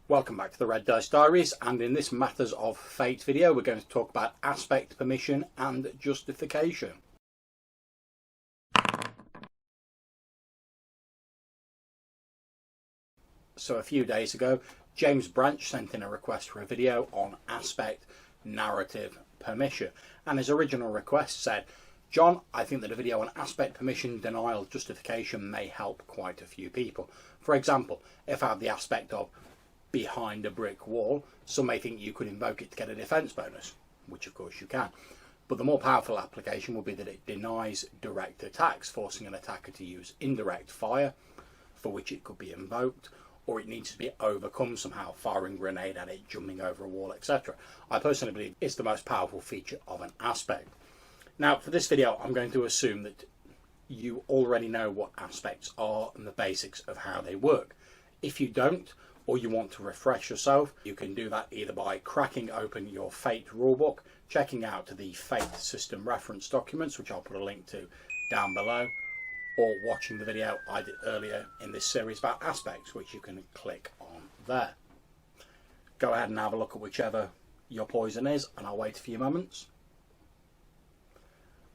Welcome back to the Red Dice Diaries, and in this Matters of Fate video we're going to talk about aspect permission and justification. So a few days ago James Branch sent in a request for a video on aspect narrative permission, and his original request said, "John, I think that a video on aspect permission denial justification may help quite a few people. For example, if I have the aspect of behind a brick wall, some may think you could invoke it to get a defense bonus," which of course you can. But the more powerful application would be that it denies direct attacks, forcing an attacker to use indirect fire, for which it could be invoked, or it needs to be overcome somehow, firing a grenade at it, jumping over a wall, etc. I personally believe it's the most powerful feature of an aspect. Now, for this video, I'm going to assume that you already know what aspects are and the basics of how they work. If you don't, or you want to refresh yourself, you can do that either by cracking open your Fate rulebook, checking out the Fate system reference documents, which I'll put a link to down below, or watching the video I did earlier in this series about aspects, which you can click on there. Go ahead and have a look at whichever your poison is, and I'll wait a few moments.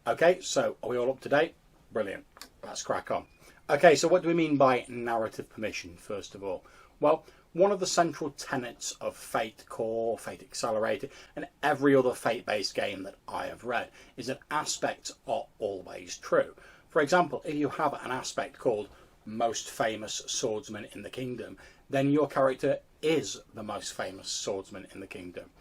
Okay, so are we all up to date? Brilliant. Let's crack on. Okay, so what do we mean by narrative permission, first of all? Well, one of the central tenets of Fate Core, Fate Accelerated, and every other Fate-based game that I have read is that aspects are always true. For example, if you have an aspect called Most Famous Swordsman in the Kingdom, then your character is the most famous swordsman in the kingdom.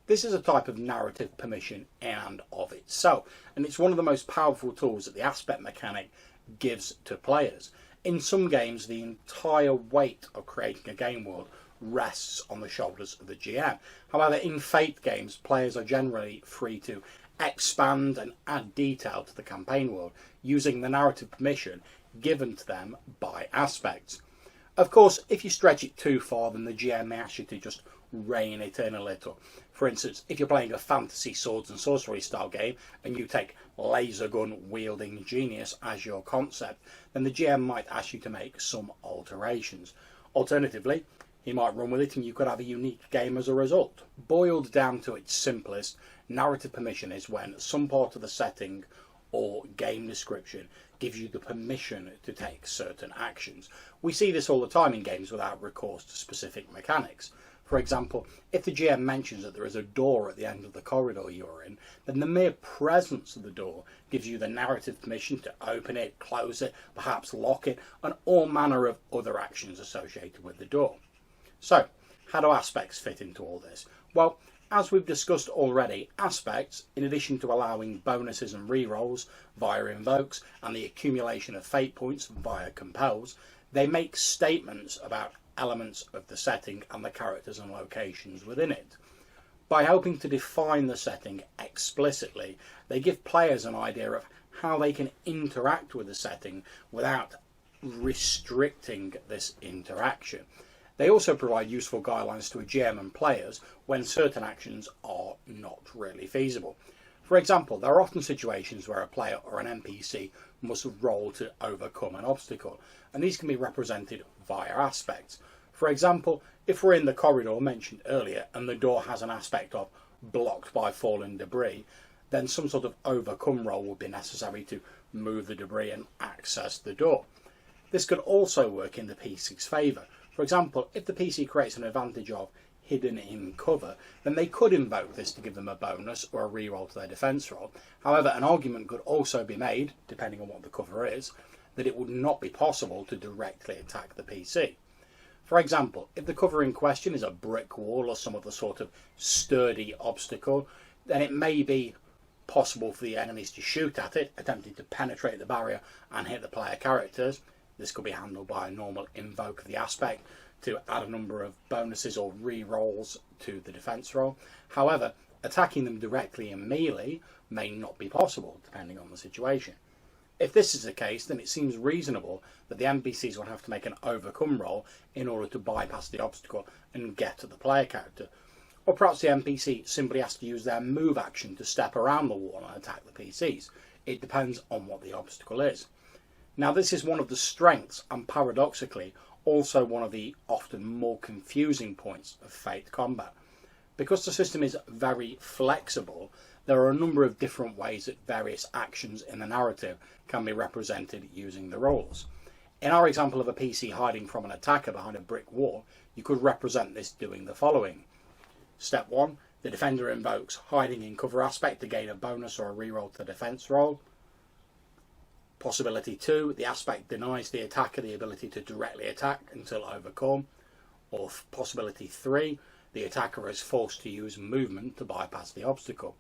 This is a type of narrative permission in and of itself, and it's one of the most powerful tools that the aspect mechanic gives to players. In some games, the entire weight of creating a game world rests on the shoulders of the GM. However, in Fate games, players are generally free to expand and add detail to the campaign world using the narrative permission given to them by aspects. Of course, if you stretch it too far, then the GM may ask you to just rein it in a little. For instance, if you're playing a fantasy swords and sorcery style game and you take laser gun wielding genius as your concept, then the GM might ask you to make some alterations. Alternatively, he might run with it and you could have a unique game as a result. Boiled down to its simplest, narrative permission is when some part of the setting or game description gives you the permission to take certain actions. We see this all the time in games without recourse to specific mechanics. For example, if the GM mentions that there is a door at the end of the corridor you're in, then the mere presence of the door gives you the narrative permission to open it, close it, perhaps lock it, and all manner of other actions associated with the door. So, how do aspects fit into all this? Well, as we've discussed already, aspects, in addition to allowing bonuses and rerolls via invokes and the accumulation of fate points via compels, they make statements about elements of the setting and the characters and locations within it. By helping to define the setting explicitly, they give players an idea of how they can interact with the setting without restricting this interaction. They also provide useful guidelines to a GM and players when certain actions are not really feasible. For example, there are often situations where a player or an NPC must roll to overcome an obstacle, and these can be represented via aspects. For example, if we're in the corridor mentioned earlier and the door has an aspect of blocked by fallen debris, then some sort of overcome roll would be necessary to move the debris and access the door. This could also work in the PC's favour. For example, if the PC creates an advantage of hidden in cover, then they could invoke this to give them a bonus or a reroll to their defense roll. However, an argument could also be made, depending on what the cover is, that it would not be possible to directly attack the PC. For example, if the cover in question is a brick wall or some other sort of sturdy obstacle, then it may be possible for the enemies to shoot at it, attempting to penetrate the barrier and hit the player characters. This could be handled by a normal invoke of the aspect to add a number of bonuses or re-rolls to the defense roll. However, attacking them directly in melee may not be possible, depending on the situation. If this is the case, then it seems reasonable that the NPCs will have to make an overcome roll in order to bypass the obstacle and get to the player character. Or perhaps the NPC simply has to use their move action to step around the wall and attack the PCs. It depends on what the obstacle is. Now, this is one of the strengths and paradoxically also one of the often more confusing points of Fate combat. Because the system is very flexible, there are a number of different ways that various actions in the narrative can be represented using the roles. In our example of a PC hiding from an attacker behind a brick wall, you could represent this doing the following. Step 1. The defender invokes hiding in cover aspect to gain a bonus or a reroll to the defense roll. Possibility 2. The aspect denies the attacker the ability to directly attack until overcome. Or possibility 3. The attacker is forced to use movement to bypass the obstacle.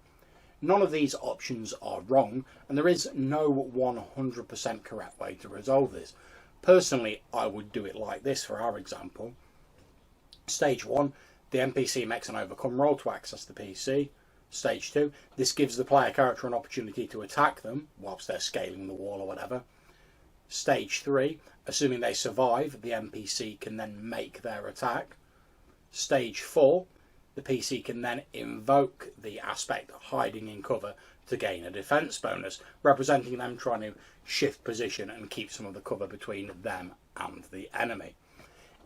None of these options are wrong, and there is no 100% correct way to resolve this. Personally, I would do it like this for our example. Stage 1, the NPC makes an overcome roll to access the PC. Stage 2, this gives the player character an opportunity to attack them whilst they're scaling the wall or whatever. Stage 3, assuming they survive, the NPC can then make their attack. Stage 4, the PC can then invoke the aspect hiding in cover to gain a defense bonus, representing them trying to shift position and keep some of the cover between them and the enemy.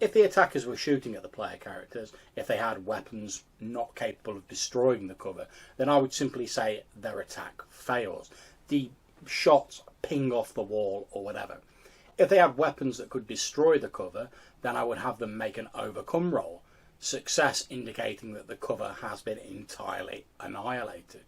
If the attackers were shooting at the player characters, if they had weapons not capable of destroying the cover, then I would simply say their attack fails. The shots ping off the wall or whatever. If they had weapons that could destroy the cover, then I would have them make an overcome roll. Success indicating that the cover has been entirely annihilated.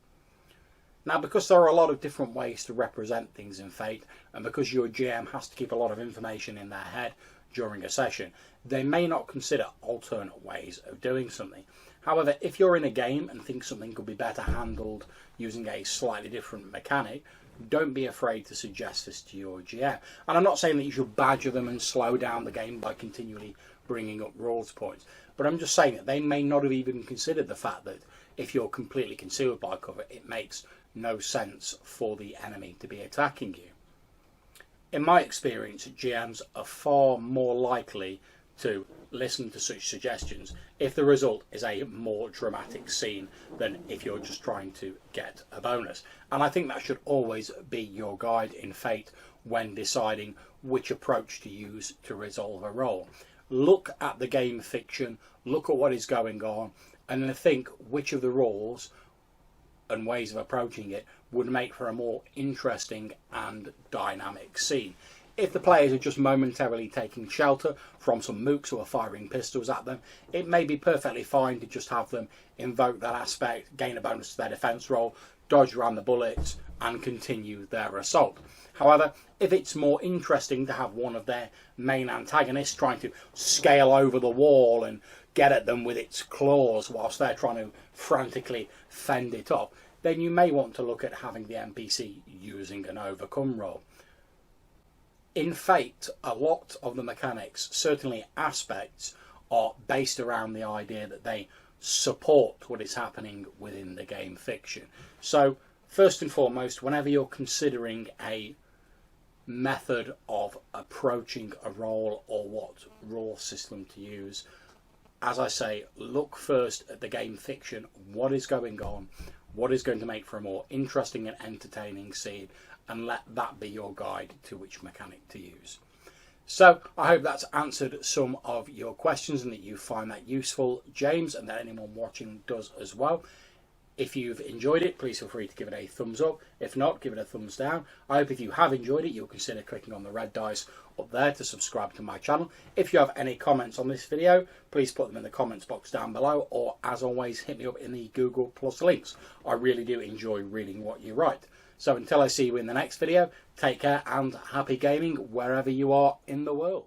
Now, because there are a lot of different ways to represent things in Fate, and because your GM has to keep a lot of information in their head during a session, they may not consider alternate ways of doing something. However, if you're in a game and think something could be better handled using a slightly different mechanic, don't be afraid to suggest this to your GM. And I'm not saying that you should badger them and slow down the game by continually bringing up rules points, but I'm just saying that they may not have even considered the fact that if you're completely concealed by cover, it makes no sense for the enemy to be attacking you. In my experience, GMs are far more likely to listen to such suggestions if the result is a more dramatic scene than if you're just trying to get a bonus. And I think that should always be your guide in Fate when deciding which approach to use to resolve a role. Look at the game fiction, look at what is going on, and then think which of the roles and ways of approaching it would make for a more interesting and dynamic scene. If the players are just momentarily taking shelter from some mooks who are firing pistols at them, it may be perfectly fine to just have them invoke that aspect, gain a bonus to their defense roll, dodge around the bullets, and continue their assault. However, if it's more interesting to have one of their main antagonists trying to scale over the wall and get at them with its claws whilst they're trying to frantically fend it off, then you may want to look at having the NPC using an overcome roll. In Fate, a lot of the mechanics, certainly aspects, are based around the idea that they support what is happening within the game fiction. So, first and foremost, whenever you're considering a method of approaching a role or what role system to use, as I say, look first at the game fiction, what is going on, what is going to make for a more interesting and entertaining scene, and let that be your guide to which mechanic to use. So I hope that's answered some of your questions and that you find that useful, James, and that anyone watching does as well. If you've enjoyed it, please feel free to give it a thumbs up. If not, give it a thumbs down. I hope if you have enjoyed it, you'll consider clicking on the red dice up there to subscribe to my channel. If you have any comments on this video, please put them in the comments box down below, or as always, hit me up in the Google Plus links. I really do enjoy reading what you write. So until I see you in the next video, take care and happy gaming wherever you are in the world.